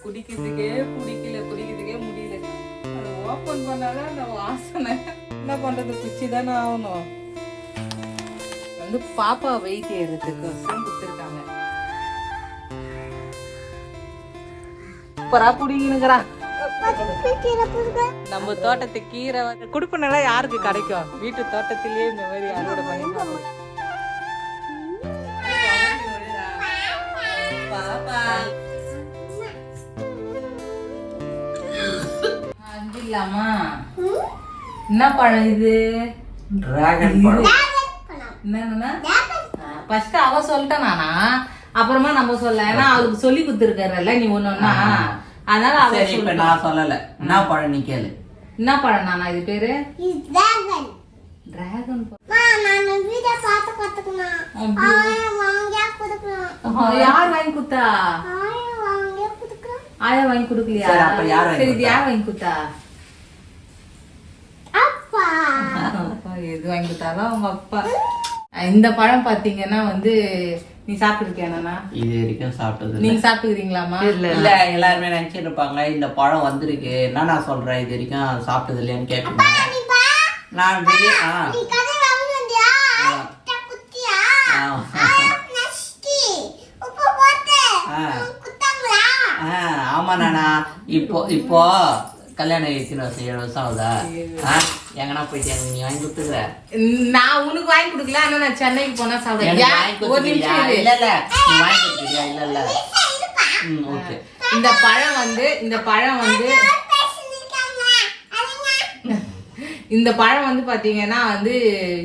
குடிக்கிறதுக்கே குடிக்கிறதுக்கே முடியல. அதை ஓப்பன் பண்ணாதான் அந்த வாசனை. என்ன பண்றது, குச்சி தானே ஆகணும். வந்து பாப்பா வெயிட் ஏறதுக்கு கொடுத்துருக்காங்க. சூப்பரா குடிக்கணுங்கிறா. நம்ம தோட்டத்து கீரை குடுப்பனால யாருக்கு கிடைக்கும்? வீட்டு தோட்டத்திலேயே இந்த மாதிரி அறுவடை பண்ணி பாப்பா இல்லாமா. என்ன பழம் இது? டிராகன் பழம். என்னன்னா ஃபர்ஸ்ட் அவ சொல்லிட்டா நானா, அப்புறமா நம்ம சொல்ல. ஏன்னா அவளுக்கு சொல்லி கொடுத்துருக்காருல்ல நீ ஒன்னொன்னா, அதனால அவ இப்ப நான் சொல்லல. என்ன பழம் நீ கேளு. என்ன பழம் நானா? இது பேரு டிராகன். டிராகன் யார் வாங்கி கொடுத்தா? ஆயா வாங்கி கொடுக்கலையா? சரி, இது யார் வாங்கி கொடுத்தா? எது வாங்கி கொடுத்தாலும் அவங்க அப்பா. இந்த பழம் பாத்தீங்கன்னா வந்து நீ சாப்பிட்டுருக்கியானா? இது வரைக்கும் சாப்பிட்டது. நீங்க சாப்பிட்டுக்கிறீங்களாமா? இல்ல, எல்லாருமே நினைச்சிட்டு இருப்பாங்க இந்த பழம் வந்திருக்கு, என்ன நான் சொல்றேன் இது வரைக்கும் சாப்பிட்டது இல்லையான்னு கேட்பாங்க. நான் ஆமா நானா. இப்போ கல்யாணம் 7 வருஷம் ஆகுதா? எங்கன்னா போயிட்டு நீ வாங்கி கொடுத்துருக்க? நான் உனக்கு வாங்கி கொடுக்கல, ஆனா நான் சென்னைக்கு போனா சாப்பிடுறேன். ஒரு நிமிஷம் இல்ல நீ வாங்கி கொடுத்துருக்கியா? இல்ல ஓகே. இந்த பழம் வந்து இந்த பழம் வந்து பாத்தீங்கன்னா வந்து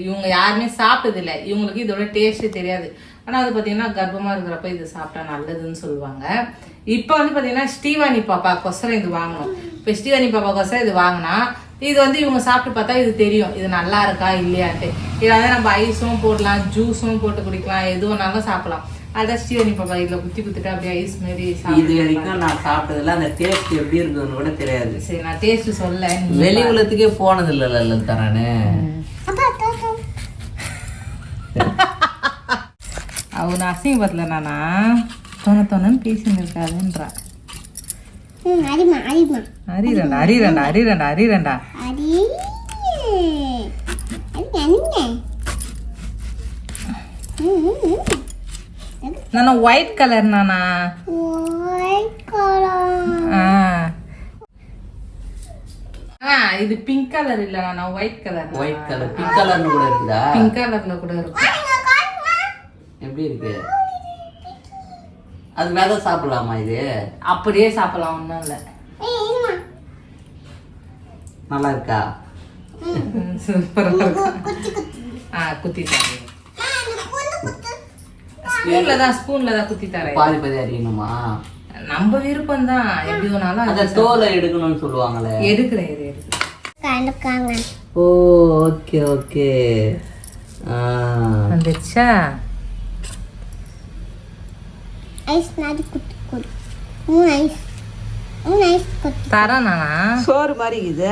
இவங்க யாருமே சாப்பிட்டது இல்லை. இவங்களுக்கு இதோட டேஸ்ட் தெரியாது. ஆனா அது பாத்தீங்கன்னா கர்ப்பமா இருக்கிறப்ப இது சாப்பிட்டா நல்லதுன்னு சொல்லுவாங்க. இப்ப வந்து பாத்தீங்கன்னா ஸ்ரீவாணி பாப்பா கொசரம் இது வாங்கணும். இப்ப ஸ்ரீவாணி பாப்பா கொசரம் இது வாங்கினா இது வந்து இவங்க சாப்பிட்டு பார்த்தா இது தெரியும் இது நல்லா இருக்கா இல்லையான்ட்டு. இதை வந்து நம்ம ஐஸும் போடலாம், ஜூஸும் போட்டு குடிக்கலாம், எது வேணாலும் சாப்பிடலாம். அதான் ஸ்ரீவாணி பாப்பா இதுல குத்திட்டு அப்படியே ஐஸ் மாதிரி இது வரைக்கும் நான் சாப்பிட்டதுல அந்த டேஸ்ட் எப்படி இருக்குன்னு கூட தெரியாது. சரி, நான் டேஸ்ட் சொல்ல. வெளி உலகத்துக்கே போனது இல்ல தரானு. அவன் அசிங்கப்படல நானா தோணன்னு பேசின்னு இருக்காதுன்றா. அரிரண்டா நானா ஒயிட் கலர் நானா. இது பிங்க் கலர் இல்ல நானா, white colour. White colour pink கலர்ல கூட இருக்குதா? பிங்க் கலர்ல கூட இருக்கு. எப்படி இருக்கு? அது வேற சாப்பிடலாமா? இது அப்படியே சாப்பிடலாம், ஒண்ணும் இல்ல. நல்லா இருக்கா? சூப்பரா இருக்கு. குத்தி தரேன். ஸ்பூன்ல தான் குத்தி தரேன். பாதி அறியணுமா? நம்ம விருப்பம் தான், எப்படி வேணாலும். அந்த தோலை எடுக்கணும்னு சொல்லுவாங்களே. எடுக்கிறேன். ஓ ஓகே. வந்துச்சா? தரேன் சோறு மாதிரி இது.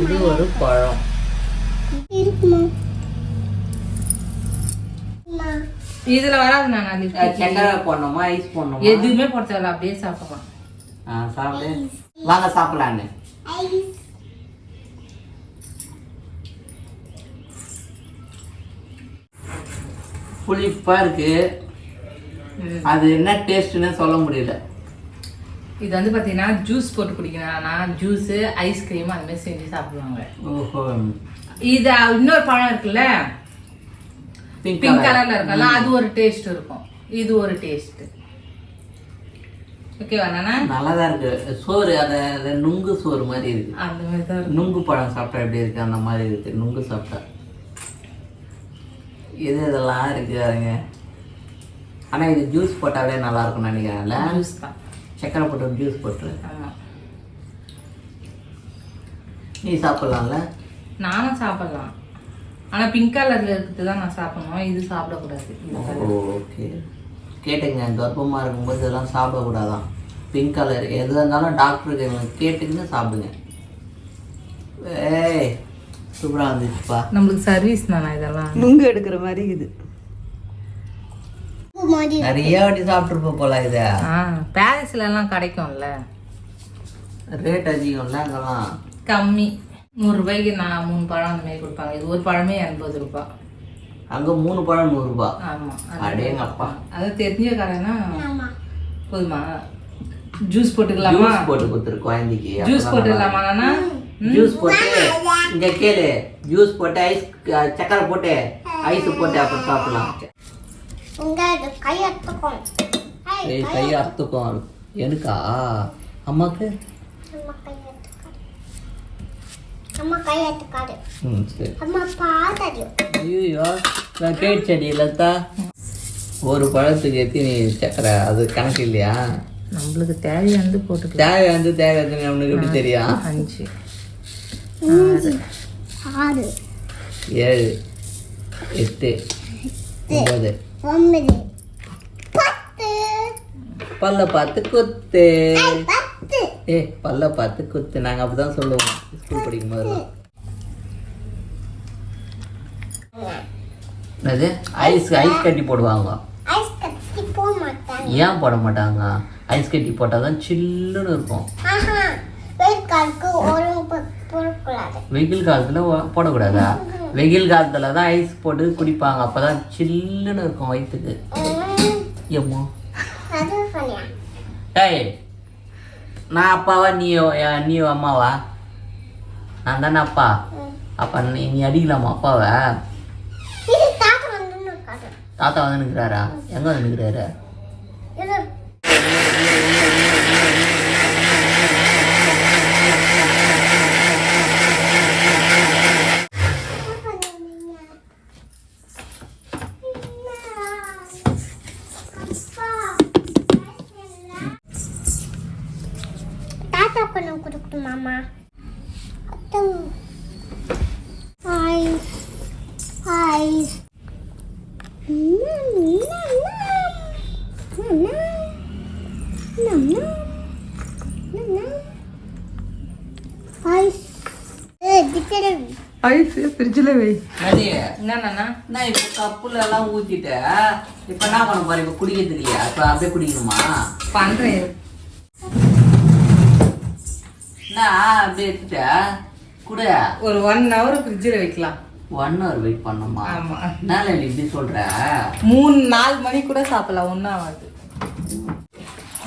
இது ஒரு பழம். இதுல வராது நானா. சக்கரை போடணுமா ஐஸ் போடணுமா? எதுவுமே போட தேவையில்ல, அப்படியே சாப்பிடலாம். சாப்பிடு வாங்க சாப்பிடலான்னு. புளிப்பா இருக்கு. அது என்ன டேஸ்ட்னு சொல்ல முடியல. இது வந்து பாத்தீங்கன்னா ஜூஸ் போட்டு குடிக்கணும். ஜூஸ் ஐஸ்கிரீம் அந்த மாதிரி செஞ்சு சாப்பிடுவாங்க. ஓஹோ. இது இன்னொரு பழம் இருக்குல்ல, பிங்க் கலர்ல இருக்கல, அது ஒரு டேஸ்ட் இருக்கும், இது ஒரு டேஸ்ட். ஓகேவா நானா? நல்லாதான் இருக்கு. சோறு அந்த நுங்கு சோறு மாதிரி இருக்கு. அந்த மாதிரி தான். நுங்கு பழம் சாப்பிட்டா எப்படி இருக்கு அந்த மாதிரி இருக்கு நுங்கு சாப்பிட்டா. இதெல்லாம் இருக்கு அதுங்க. ஆனா இது ஜூஸ் போட்டாலே நல்லா இருக்கும்னு நினைக்கிறேன்ல. ஜூஸ் தான், சக்கரை போட்டு ஜூஸ் போட்டு. நீ சாப்பிடலாம்ல? நானும் சாப்பிடலாம், ஆனா பிங்க் கலர்ல இருக்கிறது தான் நான் சாப்பிடணும், இது சாப்பிடக்கூடாது. ஓகே. கேட்டுங்க, கர்ப்பமா இருக்கும்போது இதெல்லாம் சாப்பிடக்கூடாதான். பிங்க் கலர் எது இருந்தாலும் டாக்டருக்கு கேட்டுங்க சாப்பிடுங்க. ஏய் சூப்பரா வந்துச்சுப்பா. நம்மளுக்கு சர்வீஸ் தானே இதெல்லாம். நுங்கு எடுக்கிற மாதிரி இது. நிறைய வாட்டி சாப்பிட்டுருப்போம் போல இது. பாரிஸ்ல எல்லாம் கிடைக்கும்ல. ரேட் அதிகம்ல அங்கெல்லாம். கம்மி. 100 ரூபாய்க்கு 3 பழம் அந்த மாதிரி கொடுப்பாங்க. இது ஒரு பழமே 80 ரூபாய். அங்க 3 பழம் 100 ரூபாய். ஆமா. அடேங்கப்பா. அது தெரிஞ்ச கடைனா போதுமா? ஜூஸ் போட்டுக்கலாமா? ஜூஸ் போட்டு கொடுத்துரு குழந்தைக்கு. ஜூஸ் போட்டுக்கலாமா நானா? ஜூஸ் போட்டு இங்க கேளு. ஜூஸ் போட்டு ஐஸ் சக்கரை போட்டு ஐஸ் போட்டு அப்புறம் சாப்பிடலாம். கை அறுத்துக்கும். எனக்கா? அம்மாக்கு? ஒரு பழத்துக்கு எத்தனை சக்கரை அது கணக்கு இல்லையா? நம்மளுக்கு தேவையானது போட்டு தேவையானது நம்மளுக்கு எப்படி தெரியும்? 5 6 7 8 9 பல்ல பார்த்து குத்து. பல்ல பார்த்து குத்து. நாங்க அப்படிதான் சொல்லுவோம் ஸ்கூல் படிக்கும் போதெல்லாம். அது ஐஸ் கட்டி போடுவாங்க. ஏன் போட மாட்டாங்க? ஐஸ் கட்டி போட்டாதான் சில்லுன்னு இருக்கும். வெயில் காலத்துல போடக்கூடாதா? வெயில் காலத்துல தான் ஐஸ் போட்டு குடிப்பாங்க. அப்பதான் சில்லுன்னு இருக்கும் வயிற்றுக்கு. ஏம்மா டேய், நான் அப்பாவா நீ அம்மாவா? நான் தானே அப்பா. அப்பா நீ அடிக்கலாமா அப்பாவை? தாத்தா வந்து நிற்கிறாரா? எங்க வந்து நிற்கிறாரு? மாமா ஐஸ் ஃப்ரிட்ஜில் வை. என்னண்ணா நான் இப்போ கப்புல எல்லாம் ஊத்திட்டேன். இப்போ என்ன பண்ண போறேன்? இப்போ குடிக்கிறதுக்கு இல்லையா? இப்போ அப்படியே குடிக்கணுமா? பண்றேன். நான் அப்படியே எடுத்துட்டேன் கூட. ஒரு 1 hour ஃப்ரிட்ஜில் வைக்கலாம். 1 hour வெயிட் பண்ணணுமா? ஆமா. என்னால இப்படி சொல்ற? 3-4 மணி கூட சாப்பிடலாம். ஒன்றும் ஆகாது.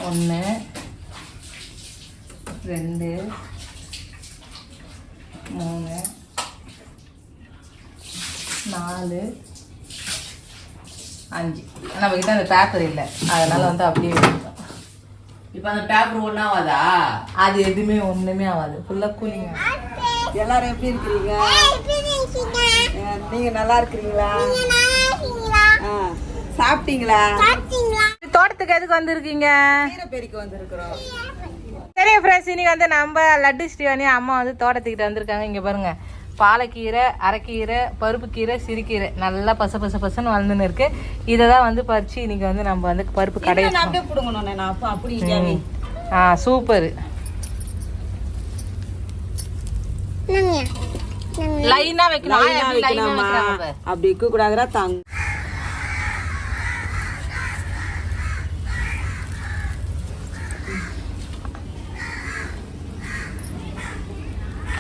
1 2 3 4 5. நம்ம கிட்ட அந்த பேப்பர் இல்லை, அதனால வந்து அப்படியே விட்டுட்டோம். இப்போ அந்த பேப்பர் ஒன்றும் ஆகாதா? அது எதுவுமே ஒன்றுமே ஆகாது. ஃபுல்லாக கூலிங்க. எல்லாரும் எப்படி இருக்கிறீங்க? நீங்க நல்லா இருக்கிறீங்களா? சாப்பிட்டீங்களா? தோட்டத்துக்கு எதுக்கு வந்திருக்கீங்க? கீரை பெரிக்கு வந்திருக்கிறோம். சரி ஃப்ரெண்ட்ஸ், இன்னைக்கு வந்து நம்ம லட்டு ஸ்ரீவாணி அம்மா வந்து தோட்டத்துக்கிட்ட வந்திருக்காங்க. இங்கே பாருங்க, பாலக்கீரை, அரைக்கீரை, பருப்பு கீரை, சிறுகீரை நல்லா பசன்னு வளர்ந்துன்னு இருக்கு. இதை தான் வந்து பறிச்சு இன்னைக்கு வந்து நம்ம வந்து பருப்பு கடையை அப்படியே பிடுங்கணும். நான் அப்படி சூப்பர். லைனா வைக்கணும். அப்படி இருக்க கூடாதுடா தாங்க.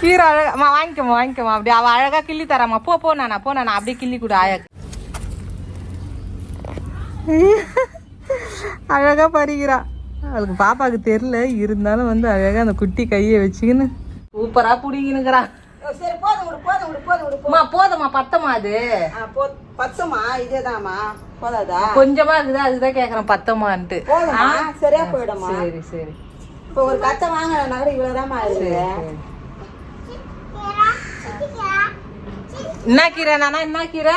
கீரை அழகா வாங்கிக்கோமா. அப்படி அவ அழகா கிள்ளி தராமா. போ நானா அப்படியே கிள்ளி கூட ஆயா. அழகா பறிக்கிறா. அவளுக்கு பாப்பாவுக்கு தெரியல, இருந்தாலும் வந்து அழகா அந்த குட்டி கையை வச்சுக்கின்னு சூப்பரா புடிங்கினுக்குறா. சரி போதும். போதுமா? பத்தமா? அது பத்தமா? இதேதாமா? போதாதா? கொஞ்சமா இருக்குதா? அதுதான் கேக்குறேன், பத்தமான்ட்டு. போதுமா? சரியா போயிடுமா? சரி. இப்போ ஒரு கத்தை வாங்கினா கூட இவ்வளவுதாமா இருக்கு. என்ன கீரை நானா? என்ன கீரை?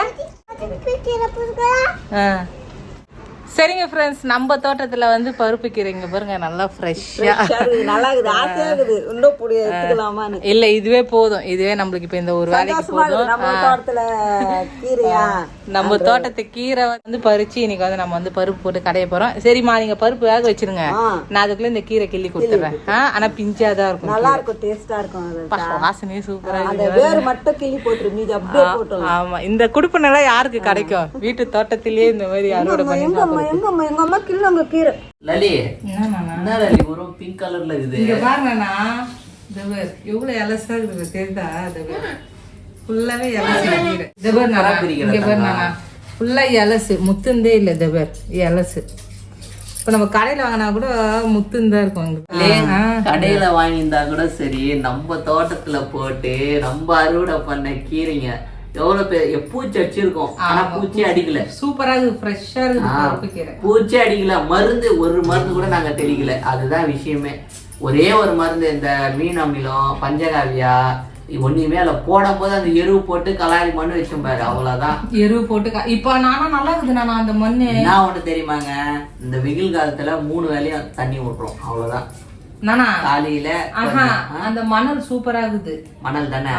சரிங்க ஃப்ரெண்ட்ஸ், நம்ம தோட்டத்துல வந்து பருப்பு கீரை இங்க பாருங்க, நல்லா ஃப்ரெஷ்ஷா நல்லா இருக்குது. ஆசையா இருக்குது. இன்னும் புடி எடுத்துக்கலாமான்னு. இல்ல, இதுவே போதும். இதுவே நம்மளுக்கு இப்ப இந்த ஒரு வேலைக்கு போதும். நம்ம தோட்டத்துல கீரையா? நம்ம தோட்டத்து கீரை வந்து பறிச்சு இன்னைக்கு வந்து நம்ம வந்து பருப்பு போட்டு கடைய போறோம். சரிம்மா, நீங்க பருப்பு வேக வச்சிருங்க. நான் அதுக்குள்ள இந்த கீரை கிள்ளி கொடுத்துறேன். ஆனா பிஞ்சாதான் இருக்கும். நல்லா இருக்கும், டேஸ்டா இருக்கும். வாசனையே சூப்பரா அந்த வேர் மட்டும் கிள்ளி போட்டுரு, மீதி அப்படியே போட்டுரும். ஆமா, இந்த குடுப்பு நல்லா யாருக்கு கிடைக்கும்? வீட்டு தோட்டத்திலேயே இந்த மாதிரி அறுவடை பண்ணி எங்கம்மா எங்க அம்மா கிள்ளாங்க கீரை. லலி என்ன என்ன லலி ஒரு பிங்க் கலர்ல இருக்குது. இங்க பாருங்கண்ணா, தவர் எவ்வளவு எலசா இருக்குது தெரியுதா? தவர் ஃபுல்லாவே எலசு கீரை. தவர் நானா இங்க பாருங்கண்ணா, ஃபுல்லா எலசு, முத்துந்தே இல்ல. தவர் எலசு. இப்ப நம்ம கடையில வாங்கினா கூட முத்துந்தா இருக்கும். கடையில வாங்கியிருந்தா கூட சரி, நம்ம தோட்டத்துல போட்டு நம்ம அறுவடை பண்ண கீரைங்க எவ்வளவு பூச்சி அடிச்சிருக்கோம். ஆனா பூச்சி அடிக்கல. சூப்பரா இருக்கு, ஃப்ரெஷ்ஷா இருக்கு கீரை. பூச்சி அடிக்கல, ஒரு மருந்து கூட நாங்க தெளிக்கல. அதுதான் விஷயமே. ஒரே ஒரு மருந்து, இந்த மீன் அமிலம், பஞ்சகாவியா, ஒண்ணுமே இல்ல. போடும் போது அந்த எருவு போட்டு கலாரி மண்ணு வச்சோம் பாரு, அவ்வளவுதான். எருவு போட்டு இப்ப நானா நல்லா இருக்குது நானா அந்த மண்ணு. என்ன ஒண்ணு தெரியுமாங்க, இந்த வெயில் காலத்துல 3 வேளையும் தண்ணி விட்டுறோம், அவ்வளவுதான். நானா காலையில அந்த மணல் சூப்பரா இருக்குது. மணல் தானே,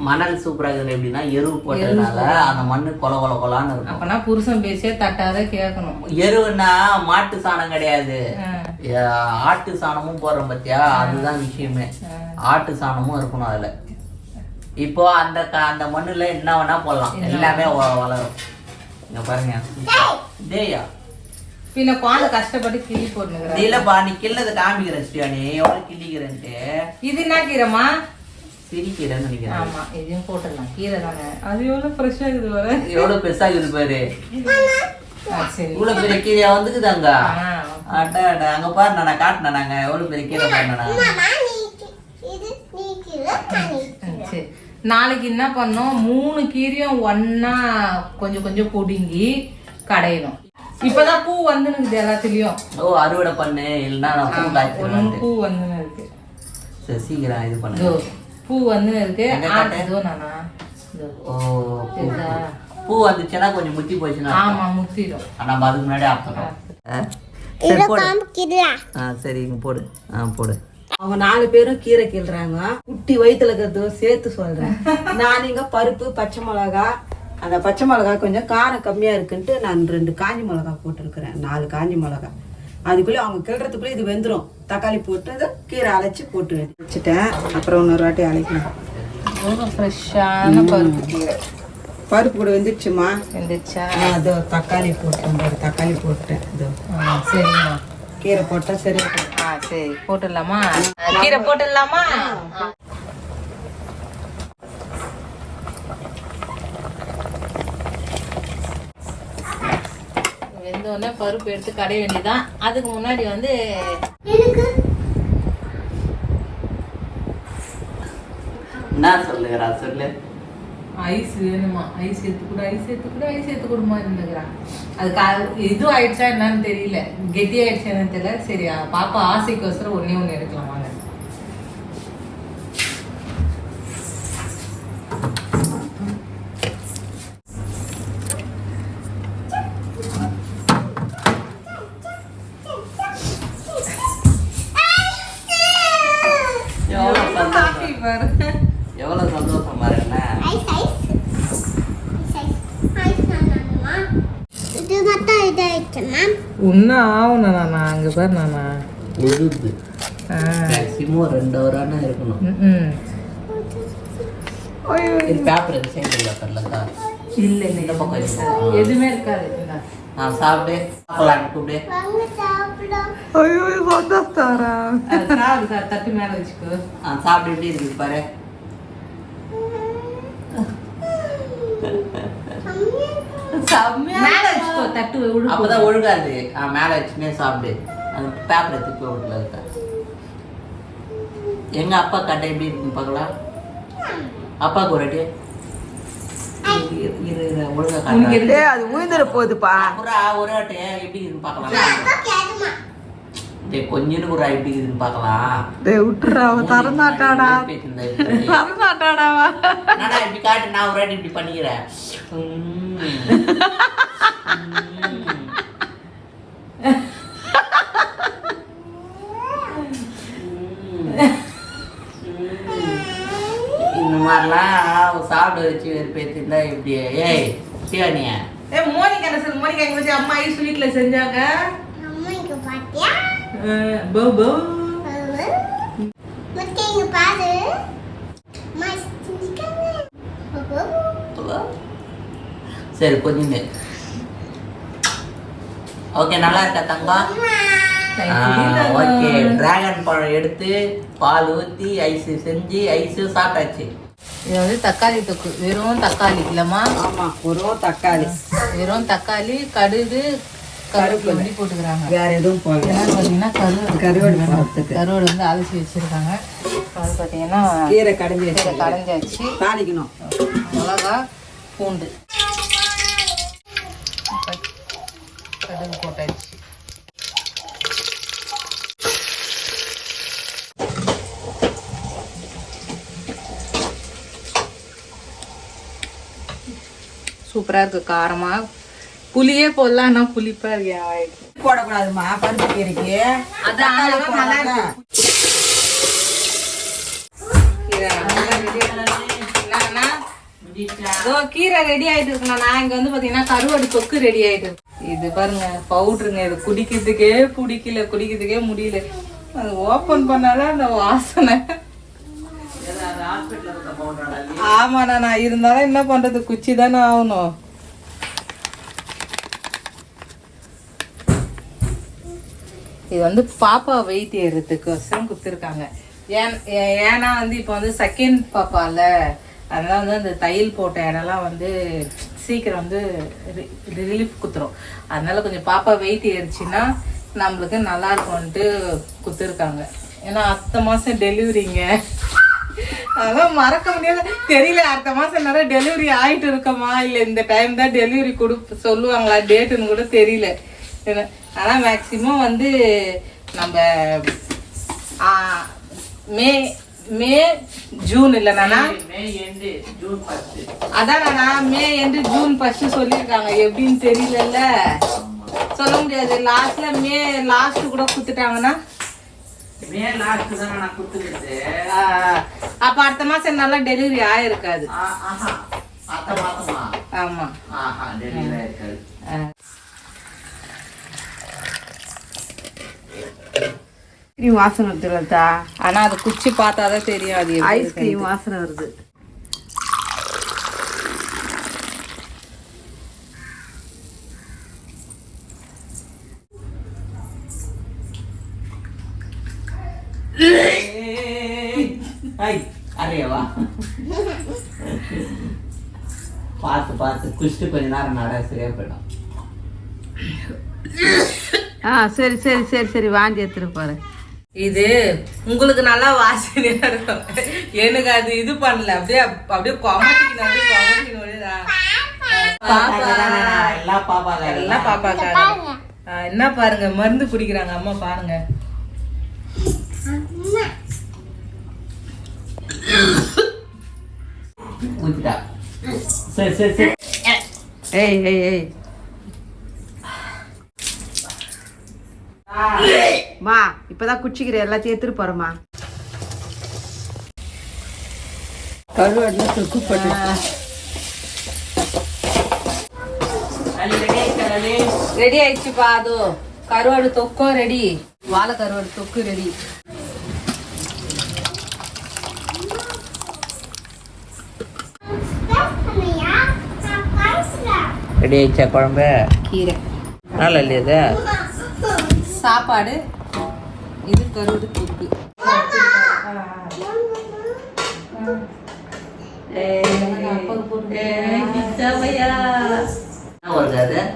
மணல் சூப்பரா இருக்குது. எப்படின்னா எருவு போட்டதுனால அந்த மண்ணு கொல கொல கொலான்னு இருக்கும். அப்பனா புருஷன் பேசியே தட்டாத கேட்கணும். எருவுன்னா மாட்டு சாணம் கிடையாது, ஆட்டு சாணமும் போடுறோம் பத்தியா, அதுதான் விஷயமே. ஆட்டு சாணமும் இருக்கணும் அதுல. இப்போ அந்த மண்ணுல என்ன வேணா போடலாம், எல்லாமே வளரும். இங்க பாருங்க, டேயா பின்ன குழந்தை கஷ்டப்பட்டு கிள்ளி போட்டுக்கிறேன். இல்லப்பா, நீ கிள்ளதை காமிக்கிறேன் ஸ்ரீயானி, எவ்வளவு கிள்ளிக்கிறேன்ட்டு. இது என்ன கீரைமா? சிரிக்கிறேன்னு நினைக்கிறேன். ஆமா, இதையும் போட்டுடலாம். கீரை தானே, அது எவ்வளவு ஃப்ரெஷ்ஷா இருக்குது வர. எவ்வளவு பெருசா இருக்குது பாரு. சரி, இவ்வளவு பெரிய கீரையா வந்துக்குதாங்க. அட அட, அங்க பாரு, நான் காட்டினேன். நாங்க எவ்வளவு பெரிய கீரை பாருனா. சரி, நாளைக்கு என்ன பண்ணோம், 3 கீரையும் ஒன்னா கொஞ்சம் கொஞ்சம் பொடுங்கி கடையணும். இப்பதான் பூ வந்துனுக்குது எல்லாத்துலயும். ஓ, அறுவடை பண்ணு, இல்லைன்னா நான் பூ காய்ச்சிடுவேன். பூ வந்துன்னு இருக்கு. சரி, சீக்கிரம் இது பண்ணு. பூ வந்துன்னு இருக்கு. நானா ஓ, பூ வந்துச்சுன்னா கொஞ்சம் முத்தி போச்சுன்னா. ஆமா, முத்திடும். நம்ம அதுக்கு முன்னாடி ஆப்பணும். சரி, இங்க போடு. போடு. அவங்க 4 பேரும் கீரை கீழ்றாங்க. குட்டி வயிற்றுல இருக்கிறதோ சேர்த்து சொல்றேன். நான் இங்க பருப்பு, பச்சை மிளகா, அந்த பச்சை மிளகா கொஞ்சம் காரம் கம்மியா இருக்குன்ட்டு நான் 2 காஞ்சி மிளகா போட்டுருக்கிறேன். 4 காஞ்சி மிளகா. அதுக்குள்ளே அவங்க கிளறதுக்குள்ளே இது வெந்துடும். தக்காளி போட்டு கீரை அரைச்சி போட்டு வச்சுட்டேன். அப்புறம் இன்னொரு வாட்டி அரைக்கணும். ஃப்ரெஷ்ஷான பருப்பு கீரை. பருப்பு கூட வெந்துடுச்சுமா? வெந்துச்சா? அதோ தக்காளி போட்டேன். தக்காளி போட்டேன். இதோ சரிம்மா, கீரை போட்டா சரி. சரி, போட்டுடலாமா? கீரை போட்டுடலாமா? வெந்தோடனே பருப்பு எடுத்து கடைய வேண்டியதான். அதுக்கு முன்னாடி வந்து என்ன சொல்லுகிறா சொல்லு. ஐஸ் வேணுமா? ஐஸ் எடுத்து கொடுமா இருந்துக்கிறான். அதுக்கு இது ஆயிடுச்சா என்னன்னு தெரியல, கெட்டி ஆயிடுச்சா என்னன்னு தெரியல. சரி, பாப்பா ஆசைக்கோசரம் ஒண்ணு எடுக்கலாம் வாங்க. எவ்வளவு சந்தோஷம் பாருங்க. ஒன்னும் ஆகணும் நானா. அங்க பாரு நானா உழுது மேக்ஸிமம் 2 ஹவரான இருக்கணும். பேப்பர் சேர்ந்து தரலக்கா. இல்ல இந்த பக்கம் எதுவுமே இருக்காது. நான் சாப்பிட்டு சாப்பிடலாம் கூப்பிடு. ஐயோ, சந்தோஷாரா. தட்டு மேல வச்சுக்கோ. சாப்பிட்டு எப்படி இருக்குது பாரு. அப்பதான் ஒழுகாது. மேல வச்சுனே சாப்பிடு. அந்த பேப்பரை திருப்பி வீட்டுல இருக்க. எங்க அப்பா கட்டை எப்படி இருக்குன்னு பாக்கலாம். அப்பாவுக்கு ஒரு அடி ஒழுங்கா காட்டு. அது உயிர்ந்துட போகுதுப்பா. ஒரு ஆட்டு எப்படி இருக்குன்னு பாக்கலாம். கொஞ்சம் ஒரு எப்படி இருக்குன்னு பாக்கலாம். விட்டுறா, தரமாட்டாடா. தரமாட்டாடாவா? இப்படி காட்டு, நான் ஒரு ஆட்டு இப்படி பண்ணிக்கிறேன். இந்த மாதிரிலாம் சாப்பிட வச்சு வெறுப்பேத்திருந்தா எப்படி? ஏய் சிவானியா, மோனிகா என்ன சொல்லு? மோனிகா எங்க வச்சு அம்மா ஐஸ் வீட்ல செஞ்சாங்க. சரி, கொஞ்சம் ஓகே, நல்லா இருக்கா தங்கம்? ஓகே, டிராகன் பழம் எடுத்து பால் ஊற்றி ஐஸ் செஞ்சு ஐஸு சாப்பிட்டாச்சு. இது வந்து தக்காளி தொக்கு, வெறும் தக்காளி இல்லைம்மா? ஆமாம், வெறும் தக்காளி, வெறும் தக்காளி, கடுகு, கருவேப்பிலை அப்படி போட்டுக்கிறாங்க. வேற எதுவும் போடல. என்னன்னு பார்த்தீங்கன்னா கருவாடு போடுறதுக்கு கருவாடு வந்து அலசி வச்சிருக்காங்க. அது பார்த்தீங்கன்னா கீரை கடைஞ்சி கீரை கடைஞ்சாச்சு. தாளிக்கணும். மிளகா, பூண்டு, கடுகு போட்டாச்சு. சூப்பரா இருக்கு. காரமா புளியே போடலாம், ஆனா புளிப்பா இருக்கு. போடக்கூடாதுமா பருப்பு கீரைக்கு. அதான் நல்லா இருக்கு. கீரை ரெடி ஆயிட்டு இருக்குண்ணா. நான் இங்க வந்து பாத்தீங்கன்னா கருவாடு தொக்கு ரெடி ஆயிட்டு இருக்கு. இது பாருங்க பவுடருங்க. இது குடிக்கிறதுக்கே பிடிக்கல, குடிக்கிறதுக்கே முடியல. அது ஓபன் பண்ணாதான் அந்த வாசனை. ஆமாண்ணா, நான் இருந்தாலும் என்ன பண்றது, குச்சி தானே ஆகணும். இது வந்து பாப்பா வெயிட் ஏறுறதுக்கோசரம் கொடுத்துருக்காங்க. ஏன்னா வந்து இப்போ வந்து செகண்ட் பாப்பால, அதனால வந்து அந்த தையல் போட்ட இடம்லாம் வந்து சீக்கிரம் வந்து ரிலீஃப் குத்துரும். அதனால கொஞ்சம் பாப்பா வெயிட் ஏறிச்சுன்னா நம்மளுக்கு நல்லா இருக்கும்ன்ட்டு கொடுத்துருக்காங்க. ஏன்னா அடுத்த மாதம் டெலிவரிங்க, அதெல்லாம் மறக்க முடியாது. தெரியல அடுத்த மாதம் நிறைய டெலிவரி ஆகிட்டு இருக்கமா இல்லை இந்த டைம் தான் டெலிவரி சொல்லுவாங்களா டேட்டுன்னு கூட தெரியல. ஆனால் மேக்சிமம் வந்து நம்ம மே ஜூன் இல்லைண்ணா, அதான் மே எண்டு ஜூன் ஃபர்ஸ்ட் சொல்லியிருக்காங்க. எப்படின்னு தெரியல, சொல்ல முடியாது. லாஸ்ட்ல மே லாஸ்ட் கூட குத்துட்டாங்கன்னா அப்ப அடுத்த மாசம் நல்லா டெலிவரி ஆயிருக்காது. ஆமா, வாசனை வருதுலா. ஆனா அது குச்சி பார்த்தாதான் தெரியும். அது ஐஸ்கிரீம் வாசனை வருது. அறையவா பார்த்து பார்த்து குடிச்சிட்டு கொஞ்ச நேரம் நட சரியா போயிடும். சரி சரி சரி சரி வாந்தி எடுத்துட்டு பாரு. இது உங்களுக்கு நல்லா வாசனையா இருக்கும். எனக்கு அது இது பண்ணல, அப்படியே அப்படியே கொமட்டிக்கணும். எல்லாம் பாப்பாக்காக என்ன பாருங்க, மருந்து குடிக்கிறாங்க அம்மா பாருங்க. சரி சரி சரி. ஏய் ஏய் ஏய் மா, இப்பதான் குச்சிக்கிற எல்லாத்தையும் எடுத்துட்டு போறமா. கருவாடுல தொக்கு போட்டு ரெடி ஆயிடுச்சுப்பா. அதோ கருவாடு தொக்கும் ரெடி, வாழை கருவாடு தொக்கு ரெடி. ரெடி ஆயிடுச்சா குழம்பு? கீரை நல்லா இல்லையா? சாப்பாடு, இது கருவாடு தொக்கு.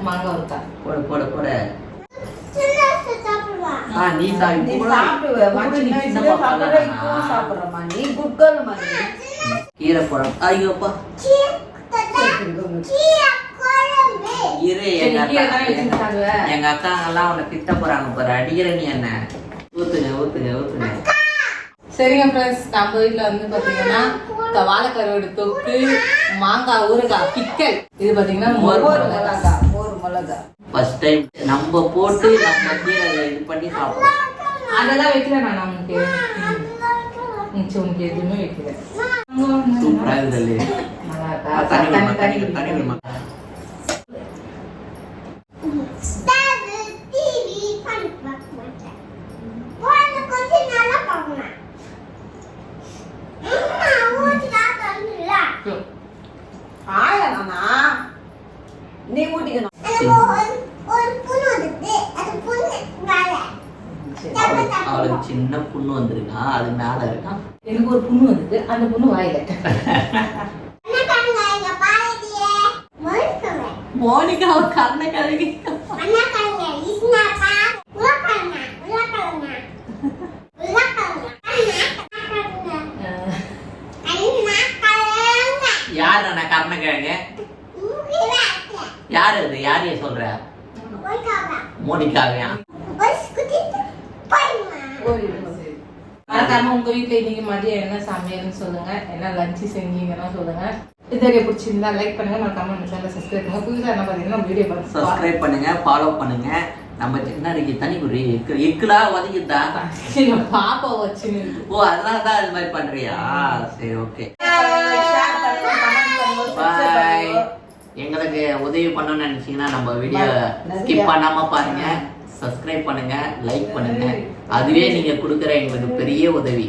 மாங்காய் இருக்கா? போட போட போட. நீ கீரை குழம்பு. ஐயோப்பா எங்க அக்காங்கெல்லாம் உன்னை திட்ட போறாங்க பாரு, அடிக்கிற நீ என்ன. ஊத்துங்க ஊத்துங்க ஊத்துங்க. சரிங்க ஃப்ரெண்ட்ஸ், நம்ம வீட்டில் வந்து பார்த்தீங்கன்னா வாழை கருவாடு தொக்கு, மாங்காய் ஊறுகாய், பிக்கல். இது பார்த்தீங்கன்னா மோர் மிளகா. ஃபர்ஸ்ட் டைம் நம்ம போட்டு நம்ம கீரை இது பண்ணி சாப்பிடுறோம். அதெல்லாம் வைக்கல நான் உனக்கு. உனக்கு எதுவுமே வைக்கல. சூப்பரா இருக்குது. நீ ஊட்டிக்கணும். ஒரு சின்ன புண்ணு வந்திருக்கான், அது மேல இருக்கான். எனக்கு ஒரு புண்ணு வந்துட்டு அந்த புண்ணு வாயில. மோனிகா ஒரு கண்ணை கழுகி யாரு நான் கர்ணக்கிழங்க? யாரு அது? யாரைய சொல்ற? மோனிகாவையா? மறக்காம உங்க வீட்டுல இன்னைக்கு மதியம் என்ன சமையல்னு சொல்லுங்க, என்ன லஞ்ச் செஞ்சீங்கன்னா சொல்லுங்க. வீடியோ பிடிச்சிருந்தா லைக் பண்ணுங்க, மறக்காம நம்ம சேனலை சப்ஸ்கிரைப் பண்ணுங்க. புதுசா என்ன பாத்தீங்கன்னா வீடியோ பார்த்து சப்ஸ்கிரைப் பண்ணுங்க, ஃபாலோ பண்ணுங்க. நம்ம சின்ன தனி குறி எக்குலா ஒதுக்கிட்டா பாப்பா வச்சு. ஓ அதனால தான் அது மாதிரி பண்றியா? சரி ஓகே பாய். எங்களுக்கு உதவி பண்ணணும்னு நினைச்சீங்கன்னா நம்ம வீடியோ ஸ்கிப் பண்ணாம பாருங்க, சப்ஸ்கிரைப் பண்ணுங்க, லைக் பண்ணுங்க. அதுவே நீங்க கொடுக்குற எங்களுக்கு பெரிய உதவி.